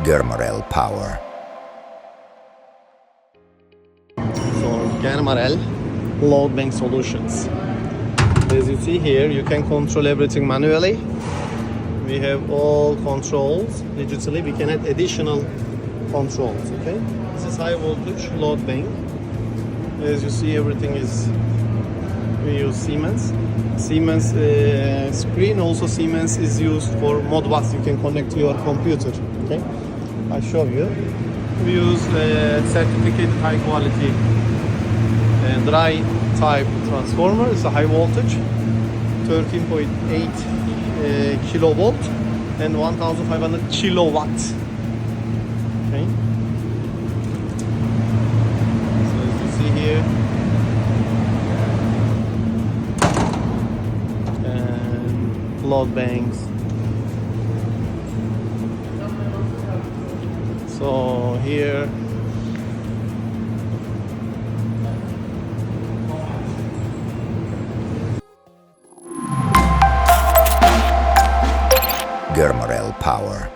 Germarel power. So Germarel load bank solutions. As you see here, you can control everything manually. We have all controls digitally. We can add additional controls. Okay, this is high voltage load bank. As you see, everything is, we use Siemens screen. Also Siemens is used for Modbus. You can connect to your computer. Okay, I show you. We use certificated high quality dry type transformer. It's a high voltage, 13.8 kilovolt and 1500 kilowatt. Okay, so as you see here, and load banks. So here Germarel power.